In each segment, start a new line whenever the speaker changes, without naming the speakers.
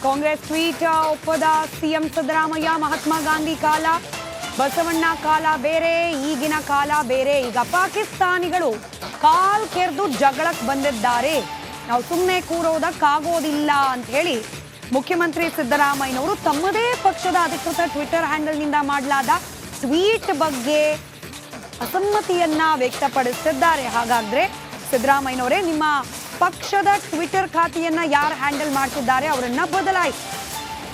Congress tweet ಒಪ್ಪದ CM Siddaramaiah. Mahatma Gandhi ಕಾಲ, ಬಸವಣ್ಣ ಕಾಲ ಬೇರೆ, ಈಗಿನ ಕಾಲ ಬೇರೆ. ಈಗ ಪಾಕಿಸ್ತಾನಿಗಳು ಕಾಲ್ ಕೆರೆದು ಜಗಳಕ್ಕೆ ಬಂದಿದ್ದಾರೆ. ನಾವು ಸುಮ್ಮನೆ ಕೂರೋದಕ್ಕಾಗೋದಿಲ್ಲ ಅಂತ ಹೇಳಿ ಮುಖ್ಯಮಂತ್ರಿ ಸಿದ್ದರಾಮಯ್ಯನವರು ತಮ್ಮದೇ ಪಕ್ಷದ ಅಧಿಕೃತ ಟ್ವಿಟರ್ ಹ್ಯಾಂಡಲ್ನಿಂದ ಮಾಡಲಾದ ಟ್ವೀಟ್ ಬಗ್ಗೆ ಅಸಮ್ಮತಿಯನ್ನ ವ್ಯಕ್ತಪಡಿಸಿದ್ದಾರೆ. ಹಾಗಾದ್ರೆ ಸಿದ್ದರಾಮಯ್ಯನವರೇ, ನಿಮ್ಮ ಪಕ್ಷದ ಟ್ವಿಟರ್ ಖಾತೆಯನ್ನ ಯಾರು ಹ್ಯಾಂಡಲ್ ಮಾಡ್ತಿದ್ದಾರೆ ಅವರನ್ನ ಬದಲಾಯಿಸಿ.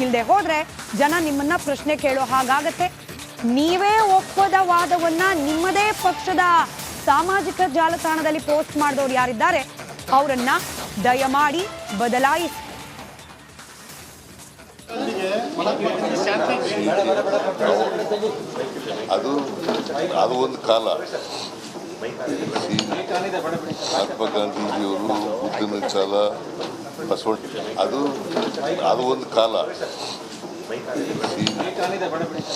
ಇಲ್ಲದೆ ಹೋದ್ರೆ ಜನ ನಿಮ್ಮನ್ನ ಪ್ರಶ್ನೆ ಕೇಳೋ ಹಾಗಾಗತ್ತೆ. ನೀವೇ ಒಪ್ಪದ ವಾದವನ್ನ ನಿಮ್ಮದೇ ಪಕ್ಷದ ಸಾಮಾಜಿಕ ಜಾಲತಾಣದಲ್ಲಿ ಪೋಸ್ಟ್ ಮಾಡಿದವರು ಯಾರಿದ್ದಾರೆ ಅವರನ್ನ ದಯಮಾಡಿ ಬದಲಾಯಿಸಿ.
ಅದು ಒಂದು ಕಾಲ. ಮಹಾತ್ಮ ಗಾಂಧೀಜಿಯವರು ಬುದ್ಧನ ಚಾಲ, ಬಸವಣ್ಣ, ಅದು ಒಂದು ಕಾಲ.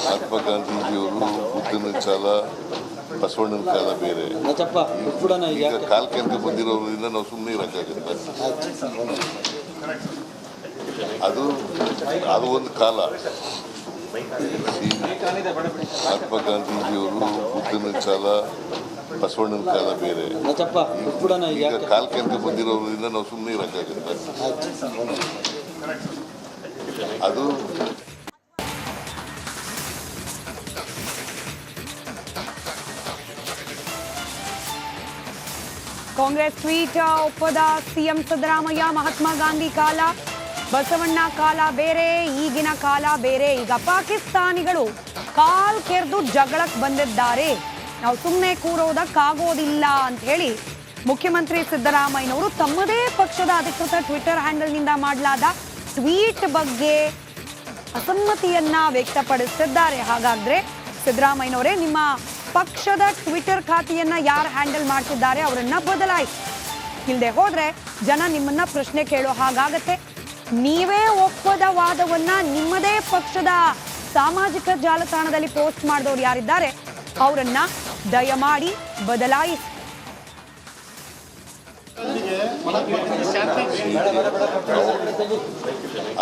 ಮಹಾತ್ಮ ಗಾಂಧೀಜಿಯವರು ಬುದ್ಧನ ಚಾಲ, ಬಸವಣ್ಣನ ಕಾಲ ಬೇರೆ. ಈಗ ಕಾಲ್ಕೆಂದು ಬಂದಿರೋದ್ರಿಂದ ನಾವು ಸುಮ್ಮನೆ ಇರೋಕ್ಕಾಗುತ್ತೆ. ಅದು ಒಂದು ಕಾಲ. ಮಹಾತ್ಮ ಗಾಂಧೀಜಿಯವರು ಬುದ್ಧನ ಚಾಲ, ಬಸವಣ್ಣನ ಕಾಲ ಬೇರೆ. ಈಗ ಕಾಲ್ಕೆಂದು ಬಂದಿರೋದ್ರಿಂದ ನಾವು ಸುಮ್ಮನೆ ಇರೋಕ್ಕಾಗುತ್ತೆ.
ಕಾಂಗ್ರೆಸ್ ಟ್ವೀಟ್ ಒಪ್ಪದ ಸಿಎಂ ಸಿದ್ದರಾಮಯ್ಯ. ಮಹಾತ್ಮ ಗಾಂಧಿ ಕಾಲ, ಬಸವಣ್ಣ ಕಾಲ ಬೇರೆ, ಈಗಿನ ಕಾಲ ಬೇರೆ. ಈಗ ಪಾಕಿಸ್ತಾನಿಗಳು ಕಾಲ್ ಕೆರೆದು ಜಗಳಕ್ಕೆ ಬಂದಿದ್ದಾರೆ. ನಾವು ಸುಮ್ಮನೆ ಕೂರೋದಕ್ಕಾಗೋದಿಲ್ಲ ಅಂತ ಹೇಳಿ ಮುಖ್ಯಮಂತ್ರಿ ಸಿದ್ದರಾಮಯ್ಯನವರು ತಮ್ಮದೇ ಪಕ್ಷದ ಅಧಿಕೃತ ಟ್ವಿಟರ್ ಹ್ಯಾಂಡಲ್ನಿಂದ ಮಾಡಲಾದ ಟ್ವೀಟ್ ಬಗ್ಗೆ ಅಸಮ್ಮತಿಯನ್ನ ವ್ಯಕ್ತಪಡಿಸಿದ್ದಾರೆ. ಹಾಗಾದ್ರೆ ಸಿದ್ದರಾಮಯ್ಯನವರೇ, ನಿಮ್ಮ ಪಕ್ಷದ ಟ್ವಿಟರ್ ಖಾತೆಯನ್ನ ಯಾರು ಹ್ಯಾಂಡಲ್ ಮಾಡ್ತಿದ್ದಾರೆ ಅವರನ್ನ ಬದಲಾಯಿಸಿ. ಇಲ್ಲದೆ ಹೋದ್ರೆ ಜನ ನಿಮ್ಮನ್ನ ಪ್ರಶ್ನೆ ಕೇಳೋ ಹಾಗಾಗತ್ತೆ. ನೀವೇ ಒಪ್ಪದ ವಾದವನ್ನ ನಿಮ್ಮದೇ ಪಕ್ಷದ ಸಾಮಾಜಿಕ ಜಾಲತಾಣದಲ್ಲಿ ಪೋಸ್ಟ್ ಮಾಡಿದವರು ಯಾರಿದ್ದಾರೆ ಅವರನ್ನ ದಯಮಾಡಿ ಬದಲಾಯಿಸಿ.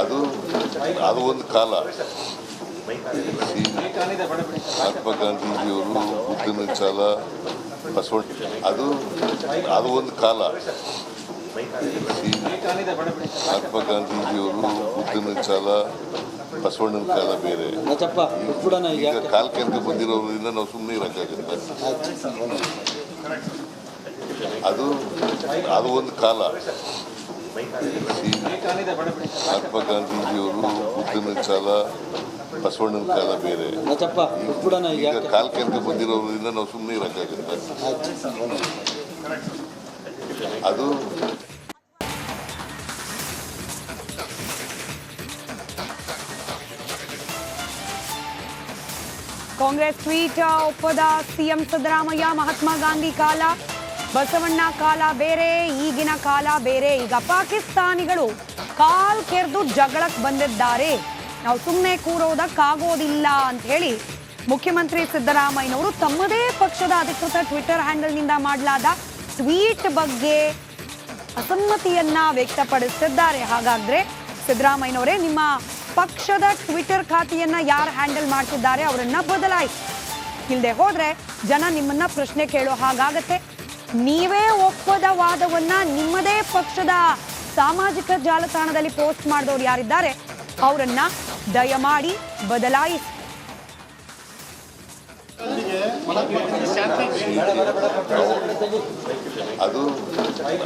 ಅದು ಒಂದು ಕಾಲ. ಮಹಾತ್ಮ ಗಾಂಧೀಜಿಯವರು ಬುದ್ಧನ ಚಾಲ, ಬಸವಣ್ಣ, ಅದು ಒಂದು ಕಾಲ. ಮಹಾತ್ಮ ಗಾಂಧೀಜಿಯವರು ಬುದ್ಧನ ಚಾಲ, ಬಸವಣ್ಣನ ಕಾಲ ಬೇರೆ. ಈಗ ಕಾಲ್ಕೆಂದು ಬಂದಿರೋದ್ರಿಂದ ನಾವು ಸುಮ್ಮನೆ ಇರೋಕ್ಕಾಗುತ್ತೆ. ಅದು ಒಂದು ಕಾಲ. ಮಹಾತ್ಮ ಗಾಂಧೀಜಿಯವರು ಬುದ್ಧನ ಚಾಲ, ಬಸವಣ್ಣನ ಕಾಲ ಬೇರೆ. ಈಗ ಕಾಲ್ಕೆಂದು ಬಂದಿರೋದ್ರಿಂದ ನಾವು ಸುಮ್ಮನೆ ಇರೋಕ್ಕಾಗುತ್ತೆ.
ಕಾಂಗ್ರೆಸ್ ಟ್ವೀಟ್ ಒಪ್ಪದ ಸಿಎಂ ಸಿದ್ದರಾಮಯ್ಯ. ಮಹಾತ್ಮ ಗಾಂಧಿ ಕಾಲ, ಬಸವಣ್ಣ ಕಾಲ ಬೇರೆ, ಈಗಿನ ಕಾಲ ಬೇರೆ. ಈಗ ಪಾಕಿಸ್ತಾನಿಗಳು ಕಾಲ್ ಕೆರೆದು ಜಗಳಕ್ಕೆ ಬಂದಿದ್ದಾರೆ. ನಾವು ಸುಮ್ಮನೆ ಕೂರೋದಕ್ಕಾಗೋದಿಲ್ಲ ಅಂತ ಹೇಳಿ ಮುಖ್ಯಮಂತ್ರಿ ಸಿದ್ದರಾಮಯ್ಯನವರು ತಮ್ಮದೇ ಪಕ್ಷದ ಅಧಿಕೃತ ಟ್ವಿಟರ್ ಹ್ಯಾಂಡಲ್ನಿಂದ ಮಾಡಲಾದ ಟ್ವೀಟ್ ಬಗ್ಗೆ ಅಸಮ್ಮತಿಯನ್ನ ವ್ಯಕ್ತಪಡಿಸಿದ್ದಾರೆ. ಹಾಗಾದ್ರೆ ಸಿದ್ದರಾಮಯ್ಯನವರೇ, ನಿಮ್ಮ ಪಕ್ಷದ ಟ್ವಿಟರ್ ಖಾತೆಯನ್ನ ಯಾರು ಹ್ಯಾಂಡಲ್ ಮಾಡ್ತಿದ್ದಾರೆ ಅವರನ್ನ ಬದಲಾಯಿಸಿ. ಇಲ್ಲದೆ ಹೋದ್ರೆ ಜನ ನಿಮ್ಮನ್ನ ಪ್ರಶ್ನೆ ಕೇಳೋ ಹಾಗಾಗತ್ತೆ. ನೀವೇ ಒಪ್ಪದ ವಾದವನ್ನ ನಿಮ್ಮದೇ ಪಕ್ಷದ ಸಾಮಾಜಿಕ ಜಾಲತಾಣದಲ್ಲಿ ಪೋಸ್ಟ್ ಮಾಡಿದವರು ಯಾರಿದ್ದಾರೆ ಅವರನ್ನ ದಯಮಾಡಿ ಬದಲಾಯಿಸಿ.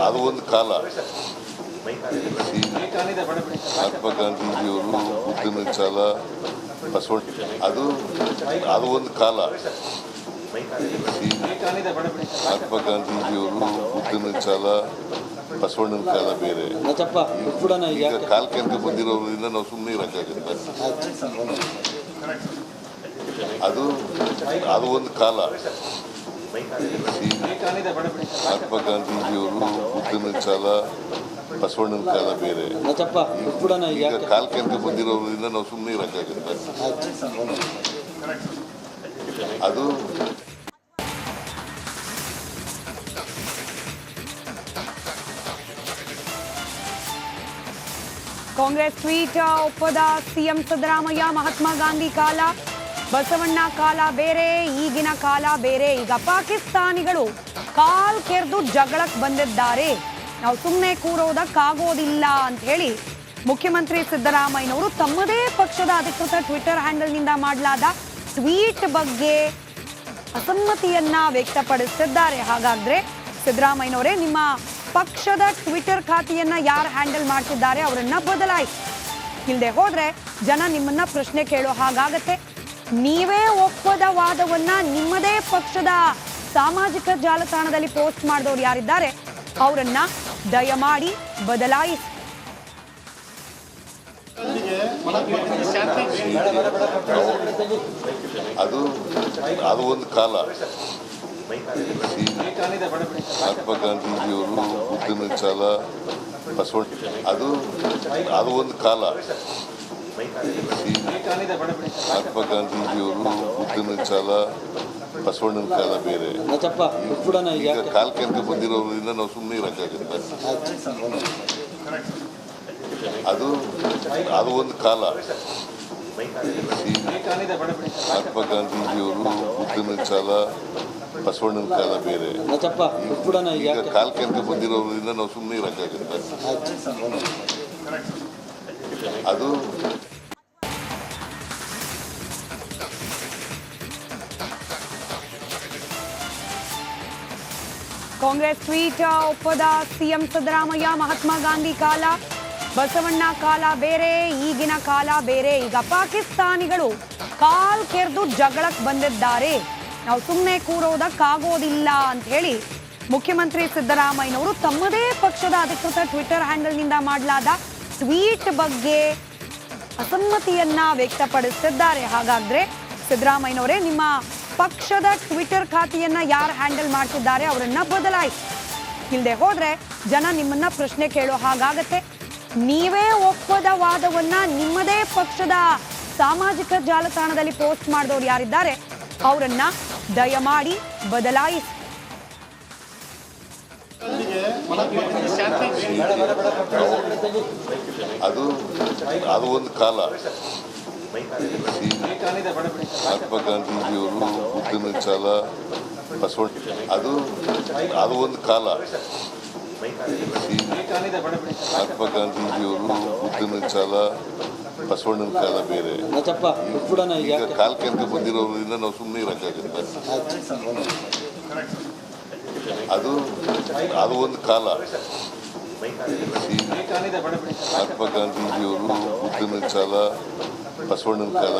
ಅದು ಒಂದು ಕಾಲ. ಮಹಾತ್ಮ ಗಾಂಧೀಜಿಯವರು ಬುದ್ಧನ ಚಾಲ, ಬಸವಣ್ಣ, ಅದು ಒಂದು ಕಾಲ. ಮಹಾತ್ಮ ಗಾಂಧೀಜಿಯವರು ಬುದ್ಧನ ಚಾಲ, ಬಸವಣ್ಣನ ಕಾಲ ಬೇರೆ. ಈಗ ಕಾಲ್ಕೆಂದು ಬಂದಿರೋದ್ರಿಂದ ನಾವು ಸುಮ್ಮನೆ ಇರೋಕ್ಕಾಗುತ್ತೆ. ಅದು ಒಂದು ಕಾಲ. ಮಹಾತ್ಮ ಗಾಂಧೀಜಿಯವರು ಬುದ್ಧನ ಚಾಲ, ಬಸವಣ್ಣನ ಕಾಲ ಬೇರೆ. ಈಗ ಕಾಲ್ಕೆಂದು ಬಂದಿರೋದ್ರಿಂದ ನಾವು ಸುಮ್ಮನೆ ಇರೋಕ್ಕಾಗುತ್ತೆ.
ಕಾಂಗ್ರೆಸ್ ಟ್ವೀಟ್ ಒಪ್ಪದ ಸಿಎಂ ಸಿದ್ದರಾಮಯ್ಯ ಮಹಾತ್ಮ ಗಾಂಧಿ ಕಾಲ ಬಸವಣ್ಣ ಕಾಲ ಬೇರೆ ಈಗಿನ ಕಾಲ ಬೇರೆ. ಈಗ ಪಾಕಿಸ್ತಾನಿಗಳು ಕಾಲ್ ಕೆರೆದು ಜಗಳಕ್ಕೆ ಬಂದಿದ್ದಾರೆ. ನಾವು ಸುಮ್ಮನೆ ಕೂರೋದಕ್ಕಾಗೋದಿಲ್ಲ ಅಂತ ಹೇಳಿ ಮುಖ್ಯಮಂತ್ರಿ ಸಿದ್ದರಾಮಯ್ಯನವರು ತಮ್ಮದೇ ಪಕ್ಷದ ಅಧಿಕೃತ ಟ್ವಿಟರ್ ಹ್ಯಾಂಡಲ್ನಿಂದ ಮಾಡಲಾದ ಟ್ವೀಟ್ ಬಗ್ಗೆ ಅಸಮ್ಮತಿಯನ್ನ ವ್ಯಕ್ತಪಡಿಸಿದ್ದಾರೆ. ಹಾಗಾದ್ರೆ ಸಿದ್ದರಾಮಯ್ಯನವರೇ, ನಿಮ್ಮ ಪಕ್ಷದ ಟ್ವಿಟರ್ ಖಾತೆಯನ್ನ ಯಾರು ಹ್ಯಾಂಡಲ್ ಮಾಡ್ತಿದ್ದಾರೆ ಅವರನ್ನ ಬದಲಾಯಿಸಿ. ಇಲ್ಲದೆ ಹೋದ್ರೆ ಜನ ನಿಮ್ಮನ್ನ ಪ್ರಶ್ನೆ ಕೇಳೋ ಹಾಗಾಗತ್ತೆ. ನೀವೇ ಒಪ್ಪದ ವಾದವನ್ನ ನಿಮ್ಮದೇ ಪಕ್ಷದ ಸಾಮಾಜಿಕ ಜಾಲತಾಣದಲ್ಲಿ ಪೋಸ್ಟ್ ಮಾಡಿದವರು ಯಾರಿದ್ದಾರೆ ಅವರನ್ನ ದಯಮಾಡಿ ಬದಲಾಯಿಸಿ.
ಅದು ಒಂದು ಕಾಲ. ಮಹಾತ್ಮ ಗಾಂಧೀಜಿಯವರು ಬುದ್ಧನ ಚಾಲ ಬಸವಣ್ಣ ಅದು ಒಂದು ಕಾಲ. ಮಹಾತ್ಮ ಗಾಂಧೀಜಿಯವರು ಬುದ್ಧನ ಚಾಲ ಬಸವಣ್ಣನ ಕಾಲ ಬೇರೆ. ಈಗ ಕಾಲ್ ಕೆರೆದು ಬಂದಿರೋದ್ರಿಂದ ನಾವು ಸುಮ್ಮನೆ ಇರೋಕ್ಕಾಗುತ್ತೆ. ಅದು ಒಂದು ಕಾಲ. ಮಹಾತ್ಮ ಗಾಂಧೀಜಿಯವರು ಬುದ್ಧನ ಚಾಲ ಬಸವಣ್ಣನ ಕಾಲ ಬೇರೆ. ಈಗ ಕಾಲ್ ಕೆರೆದು ಬಂದಿರೋದ್ರಿಂದ ನಾವು ಸುಮ್ಮನೆ ಇರೋಕ್ಕಾಗುತ್ತೆ.
ಕಾಂಗ್ರೆಸ್ ಟ್ವೀಟ್ ಒಪ್ಪದ ಸಿಎಂ ಸಿದ್ದರಾಮಯ್ಯ ಮಹಾತ್ಮ ಗಾಂಧಿ ಕಾಲ ಬಸವಣ್ಣ ಕಾಲ ಬೇರೆ ಈಗಿನ ಕಾಲ ಬೇರೆ. ಈಗ ಪಾಕಿಸ್ತಾನಿಗಳು ಕಾಲ್ ಕೆರೆದು ಜಗಳಕ್ಕೆ ಬಂದಿದ್ದಾರೆ. ನಾವು ಸುಮ್ಮನೆ ಕೂರೋದಕ್ಕಾಗೋದಿಲ್ಲ ಅಂತ ಹೇಳಿ ಮುಖ್ಯಮಂತ್ರಿ ಸಿದ್ದರಾಮಯ್ಯನವರು ತಮ್ಮದೇ ಪಕ್ಷದ ಅಧಿಕೃತ ಟ್ವಿಟರ್ ಹ್ಯಾಂಡಲ್ನಿಂದ ಮಾಡಲಾದ ಟ್ವೀಟ್ ಬಗ್ಗೆ ಅಸಮ್ಮತಿಯನ್ನ ವ್ಯಕ್ತಪಡಿಸಿದ್ದಾರೆ. ಹಾಗಾದ್ರೆ ಸಿದ್ದರಾಮಯ್ಯನವರೇ, ನಿಮ್ಮ ಪಕ್ಷದ ಟ್ವಿಟರ್ ಖಾತೆಯನ್ನ ಯಾರು ಹ್ಯಾಂಡಲ್ ಮಾಡ್ತಿದ್ದಾರೆ ಅವರನ್ನ ಬದಲಾಯಿಸಿ. ಇಲ್ಲದೆ ಹೋದ್ರೆ ಜನ ನಿಮ್ಮನ್ನ ಪ್ರಶ್ನೆ ಕೇಳೋ ಹಾಗಾಗತ್ತೆ. ನೀವೇ ಒಪ್ಪದ ವಾದವನ್ನ ನಿಮ್ಮದೇ ಪಕ್ಷದ ಸಾಮಾಜಿಕ ಜಾಲತಾಣದಲ್ಲಿ ಪೋಸ್ಟ್ ಮಾಡಿದವರು ಯಾರಿದ್ದಾರೆ ಅವರನ್ನ ದಯಮಾಡಿ ಬದಲಾಯಿಸಿ.
ಅದು ಒಂದು ಕಾಲ. ಮಹಾತ್ಮ ಗಾಂಧೀಜಿಯವರು ಬುದ್ಧನ ಚಾಲ ಬಸವಣ್ಣ ಅದು ಒಂದು ಕಾಲ. ಮಹಾತ್ಮ ಗಾಂಧೀಜಿಯವರು ಬುದ್ಧನ ಚಾಲ ಬಸವಣ್ಣನ ಕಾಲ ಬೇರೆ. ಈಗ ಕಾಲ್ ಕೆರೆದು ಬಂದಿರೋದ್ರಿಂದ ನಾವು ಸುಮ್ಮನೆ ಇರೋಕ್ಕಾಗುತ್ತೆ. ಅದು ಒಂದು ಕಾಲ. ಮಹಾತ್ಮ ಗಾಂಧೀಜಿಯವರು ಬುದ್ಧನ ಚಾಲ ಬಸವಣ್ಣನ ಕಾಲ